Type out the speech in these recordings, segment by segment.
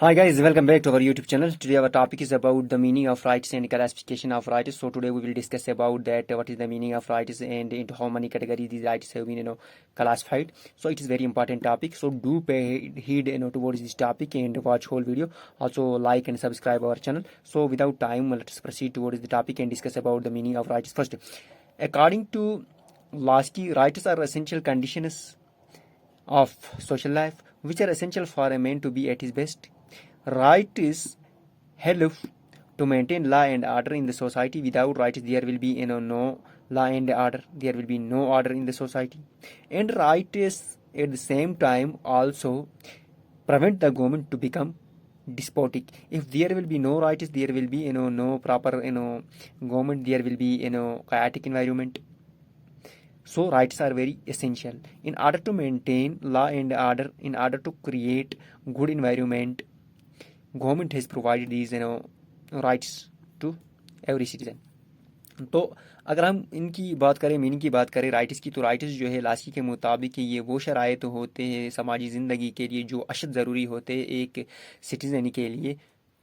Hi guys, welcome back to our YouTube channel. Today our topic is about the meaning of rights and classification of rights. So today we will discuss about that what is the meaning of rights and into how many categories these rights have been classified. So it is very important topic. So do pay heed towards this topic and watch whole video. Also like and subscribe our channel. So without time, let us proceed towards the topic and discuss about the meaning of rights first. According to Lasky, rights are essential conditions of social life which are essential for a man to be at his best. Right is help to maintain law and order in the society. Without rights, there will be no law and order. There will be no order in the society. And right is at the same time also prevent the government to become despotic. If there will be no rights, there will be no proper government. There will be chaotic environment. So rights are very essential in order to maintain law and order, in order to create good environment. Government has provided these rights to every citizen. तो अगर हम इनकी बात करें, meaning की बात करें rights की, तो राइट्स जो है लासी के मुताबिक ये वो शराइत होते हैं समाजी ज़िंदगी के लिए जो अशद ज़रूरी होते हैं एक सिटीज़न के लिए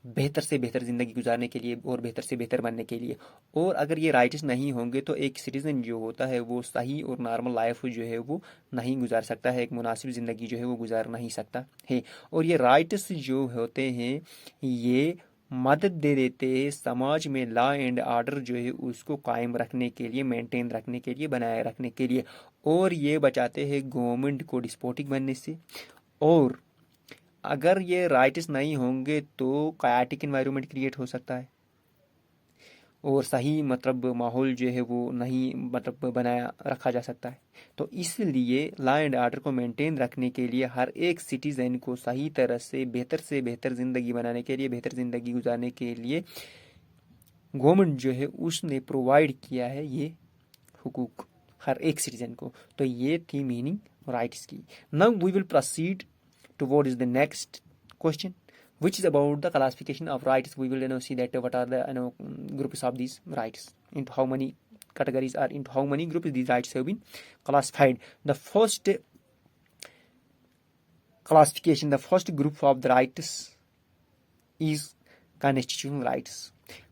बेहतर से बेहतर ज़िंदगी गुजारने के लिए और बेहतर से बेहतर बनने के लिए। और अगर ये राइट्स नहीं होंगे तो एक सिटीज़न जो होता है वो सही और नॉर्मल लाइफ जो है वो नहीं गुजार सकता है, एक मुनासिब ज़िंदगी जो है वो गुजार नहीं सकता है। और ये राइट्स जो होते हैं ये मदद दे देते हैं समाज में लॉ एंड ऑर्डर जो है उसको कायम रखने के लिए, मेंटेन रखने के लिए, बनाए रखने के लिए। और ये बचाते हैं गवर्नमेंट को डिस्पोटिक बनने से। और अगर ये राइट्स नहीं होंगे तो कायाटिक इन्वायरमेंट क्रिएट हो सकता है और सही माहौल जो है वो नहीं बनाया रखा जा सकता है। तो इसलिए लॉ एंड ऑर्डर को मेंटेन रखने के लिए हर एक सिटीज़न को सही तरह से बेहतर ज़िंदगी बनाने के लिए, बेहतर ज़िंदगी गुजारने के लिए गवर्नमेंट जो है उसने प्रोवाइड किया है ये हुकूक हर एक सिटीज़न को। तो ये थी मीनिंग राइट्स की। Now we will proceed towards the next question, which is about the classification of rights. We will see that what are the groups of these rights, into how many categories are, into how many groups these rights have been classified. The first classification, the first group of the rights is constitutional rights.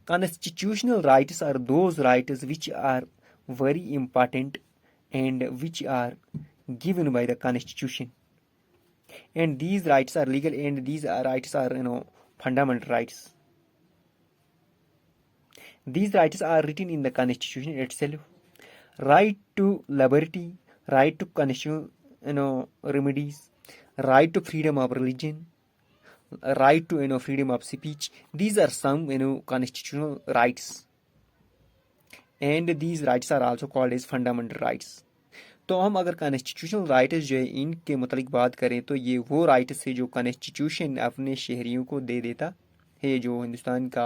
Constitutional rights are those rights which are very important and which are given by the constitution. And these rights are legal and these rights are fundamental rights. These rights are written in the constitution itself. Right to liberty, right to constitutional remedies, right to freedom of religion, right to freedom of speech. These are some constitutional rights, and these rights are also called as fundamental rights. तो हम अगर constitutional rights जो है इनके मतलब बात करें तो ये वो राइट्स है जो कॉन्स्टिट्यूशन अपने शहरियों को दे देता है, जो हिंदुस्तान का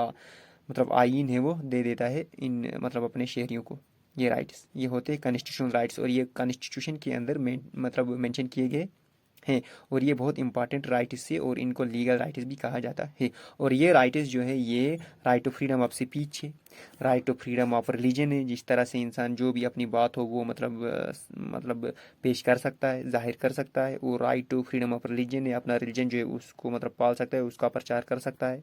आइन है वो दे देता है इन अपने शहरियों को। ये राइट्स ये होते हैं कॉन्स्टिट्यूशनल राइट्स और ये कॉन्स्टिट्यूशन के अंदर मेंशन किए गए हैं। और ये बहुत इंपॉर्टेंट राइट्स है और इनको लीगल राइट्स भी कहा जाता है। और ये राइट्स जो है ये right to freedom of speech है, right to freedom of religion है, जिस तरह से इंसान जो भी अपनी बात हो वो पेश कर सकता है, जाहिर कर सकता है। और right to freedom of religion है, अपना रिलीजन जो है उसको पाल सकता है, उसका प्रचार कर सकता है।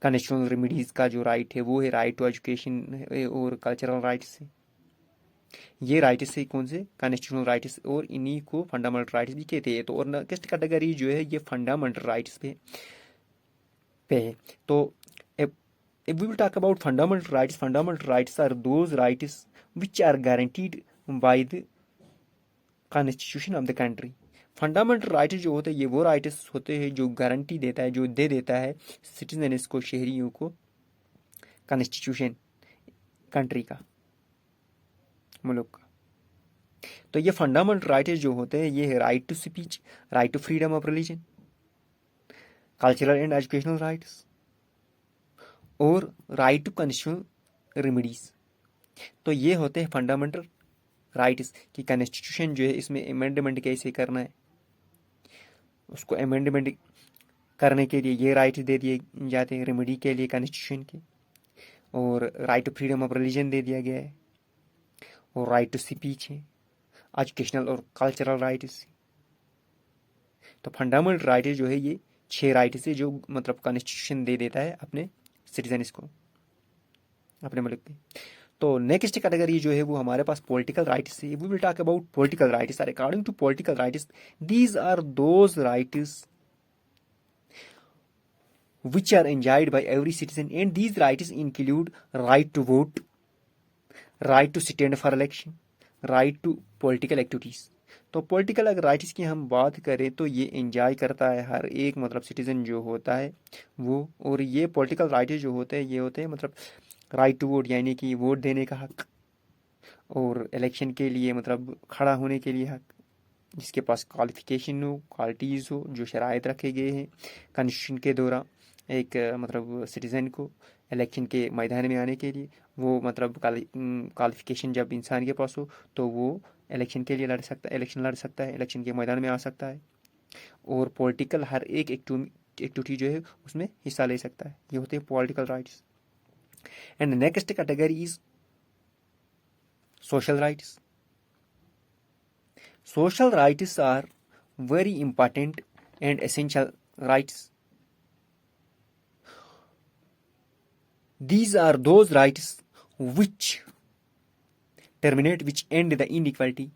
कॉन्स्टिट्यूशनल रेमिडीज़ का जो राइट है वो है राइट टू एजुकेशन और कल्चरल राइट्स है। ये राइट्स है कौन से कॉन्स्टिट्यूशनल राइट्स, और इन्हीं को फंडामेंटल राइट्स भी कहते हैं। तो और नेक्स्ट कैटेगरी जो है ये फंडामेंटल राइट्स पे है। तो if we will talk about fundamental rights are those rights which are guaranteed by the constitution of the country. Fundamental rights जो होते हैं ये वो राइट्स होते हैं जो गारंटी देता है, जो दे देता है सिटीजन्स को, शहरियों को, कॉन्स्टिट्यूशन कंट्री का, मुल्क का। तो ये फंडामेंटल राइट्स जो होते हैं ये है right to speech, right to freedom of religion, cultural and educational rights और राइट टू कॉन्स्टिट्यूशनल रेमिडीज। तो ये होते हैं फंडामेंटल राइट्स कि कॉन्स्टिट्यूशन जो है इसमें अमेंडमेंट कैसे करना है, उसको अमेंडमेंट करने के लिए ये राइट दे दिए जाते हैं रेमेडी के लिए कॉन्स्टिट्यूशन के। और right to freedom of religion दे दिया गया है और राइट टू स्पीच है, एजुकेशनल और कल्चरल राइट्स। तो फंडामेंटल राइट्स जो है ये 6 राइट्स है जो मतलब कॉन्स्टिट्यूशन दे देता है अपने सिटीजन्स को, अपने मुल्क पे। तो नेक्स्ट कैटेगरी जो है वो हमारे पास पॉलिटिकल राइट्स है। We will talk about political rights. Are according to political rights, these are those rights which are enjoyed by every citizen, and these rights include right to vote, right to stand for election, right to political activities। तो political अगर rights की हम बात करें तो ये enjoy करता है हर एक मतलब सिटीजन जो होता है वो। और ये पॉलिटिकल राइट्स जो होते हैं ये होते हैं मतलब राइट टू वोट यानी कि वोट देने का हक, और इलेक्शन के लिए मतलब खड़ा होने के लिए हक, जिसके पास क्वालिफिकेशन हो, क्वालिटीज़ हो, जो शराइत रखे गए हैं कॉन्स्टिट्यूशन के दौरान एक मतलब सिटीज़न को इलेक्शन के मैदान में आने के लिए, वो मतलब क्वालिफिकेशन जब इंसान के पास हो तो वो इलेक्शन के लिए लड़ सकता है, इलेक्शन लड़ सकता है, इलेक्शन के मैदान में आ सकता है, और पॉलिटिकल हर एक एक्टिविटी जो है उसमें हिस्सा ले सकता है। ये होते हैं political rights. And next category is social rights. Social rights are very important and essential rights. These are those rights which end the inequality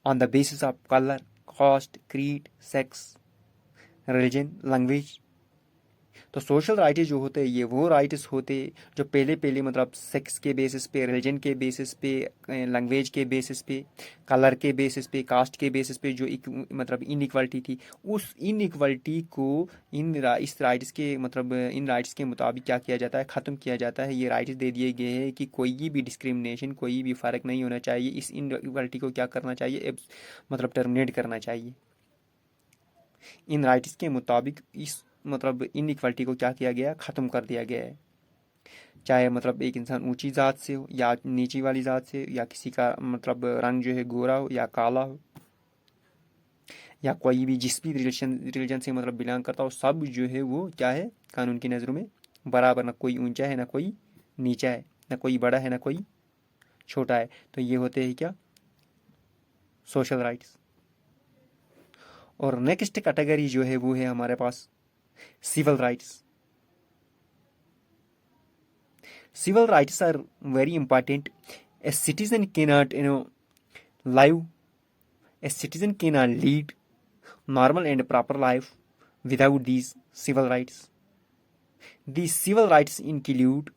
on the basis of color, caste, creed, sex, religion, language। तो social rights जो होते हैं ये वो rights होते हैं जो पहले मतलब सेक्स के बेसिस पे, रिलीजन के बेसिस पे, लैंग्वेज के बेसिस पे, कलर के बेसिस पे, कास्ट के बेसिस पे जो मतलब इनइक्वालिटी थी, उस इनइक्वालिटी को इस राइट्स के मतलब इन राइट्स के मुताबिक क्या किया जाता है, ख़त्म किया जाता है। ये राइट्स दे दिए गए हैं कि कोई भी डिस्क्रिमिनेशन, कोई भी फ़र्क नहीं होना चाहिए। इस इनइक्वालिटी को क्या करना चाहिए, मतलब टर्मिनेट करना चाहिए। इन राइट्स के मुताबिक इस मतलब इनइक्वालिटी को क्या किया गया, ख़त्म कर दिया गया है। चाहे मतलब एक इंसान ऊंची ज़ात से हो या नीची वाली ज़ात से, या किसी का मतलब रंग जो है गोरा हो या काला हो, या कोई भी जिस भी रिलीजन से मतलब बिलोंग करता हो, सब जो है वो क्या है, कानून की नज़रों में बराबर। ना कोई ऊंचा है ना कोई नीचा है, ना कोई बड़ा है ना कोई छोटा है। तो ये होते हैं क्या, सोशल राइट्स। और नेक्स्ट कैटेगरी जो है वो है हमारे पास civil rights। Civil rights are very important। A citizen cannot live, a citizen cannot lead normal and proper life without these civil rights। These civil rights include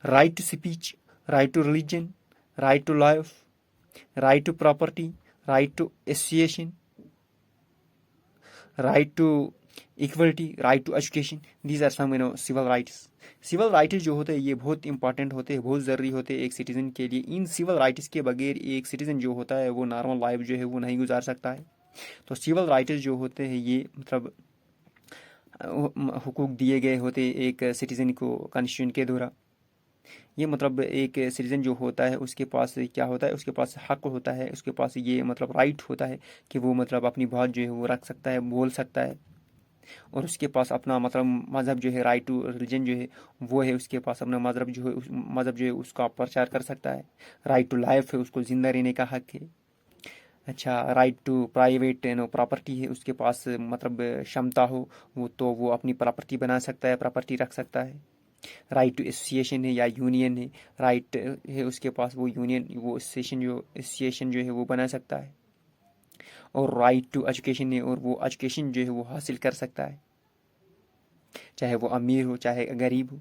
right to speech, right to religion, right to life, right to property, right to association, right to equality, right to education. These are some civil rights. Civil rights जो होते हैं ये बहुत important होते हैं, बहुत ज़रूरी होते हैं एक सिटीज़न के लिए। इन सिविल राइट्स के बगैर एक सिटीज़न जो होता है वो नॉर्मल लाइफ जो है वो नहीं गुजार सकता है। तो सिविल राइट्स जो होते हैं ये मतलब हुकूक दिए गए होते एक सिटीज़न को कॉन्स्टिट्यूशन के द्वारा। ये मतलब एक सिटीज़न जो होता है उसके पास क्या होता है, उसके पास हक होता है, उसके पास ये मतलब राइट होता है कि वो मतलब अपनी बात जो है वो रख सकता है, बोल सकता है, और उसके पास अपना मतलब मज़हब जो है, राइट टू रिलीजन जो है वो है, उसके पास अपना मज़हब जो है उसका प्रचार कर सकता है। राइट टू लाइफ है, उसको ज़िंदा रहने का हक है। अच्छा, राइट टू प्राइवेट प्रॉपर्टी है, उसके पास मतलब क्षमता हो वो तो वो अपनी प्रॉपर्टी बना सकता है, प्रॉपर्टी रख सकता है। राइट टू एसोसिएशन है या यूनियन है, राइट है उसके पास वो यूनियन, वो एसोसिएशन जो है वो बना सकता है। और राइट टू एजुकेशन है, और वो एजुकेशन जो है वो हासिल कर सकता है, चाहे वो अमीर हो चाहे गरीब हो।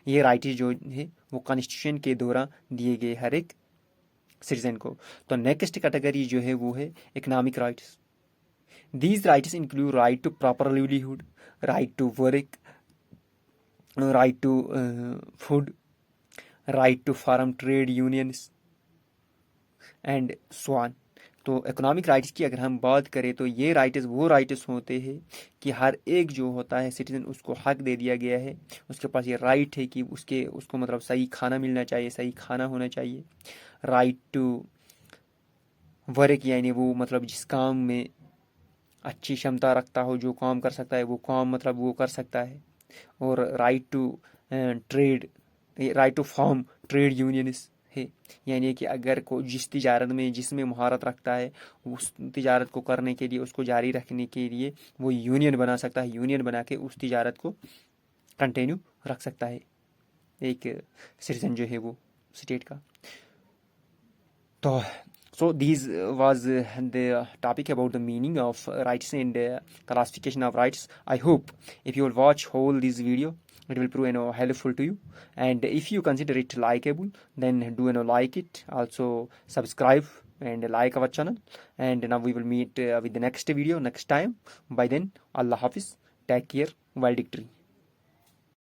ये राइट जो है वो कॉन्स्टिट्यूशन के दौरान दिए गए हर एक सिटीजन को। तो नेक्स्ट कैटेगरी जो है वो है economic rights. These rights include right to proper livelihood, right to work, right to food, right to form trade unions and so on. तो इकोनॉमिक राइट्स की अगर हम बात करें तो ये राइट्स वो राइट्स होते हैं कि हर एक जो होता है सिटीजन उसको हक दे दिया गया है, उसके पास ये राइट है कि उसको मतलब सही खाना मिलना चाहिए, सही खाना होना चाहिए। राइट टू वर्क यानी वो मतलब जिस काम में अच्छी क्षमता रखता हो, जो काम कर सकता है वो काम मतलब वो कर सकता है। और right to trade, right to form trade unions है। यानी कि अगर को जिस तिजारत में जिसमें महारत रखता है उस तिजारत को करने के लिए, उसको जारी रखने के लिए वो यूनियन बना सकता है। यूनियन बना के उस तिजारत को कंटिन्यू रख सकता है एक सिटीजन जो है वो स्टेट का। तो so these was the topic about the meaning of rights and classification of rights. I hope if you will watch whole this video, it will prove helpful to you, and if you consider it likable, then do like it, also subscribe and like our channel. And now we will meet with the next video next time. By then, Allah Hafiz, take care, valedictory.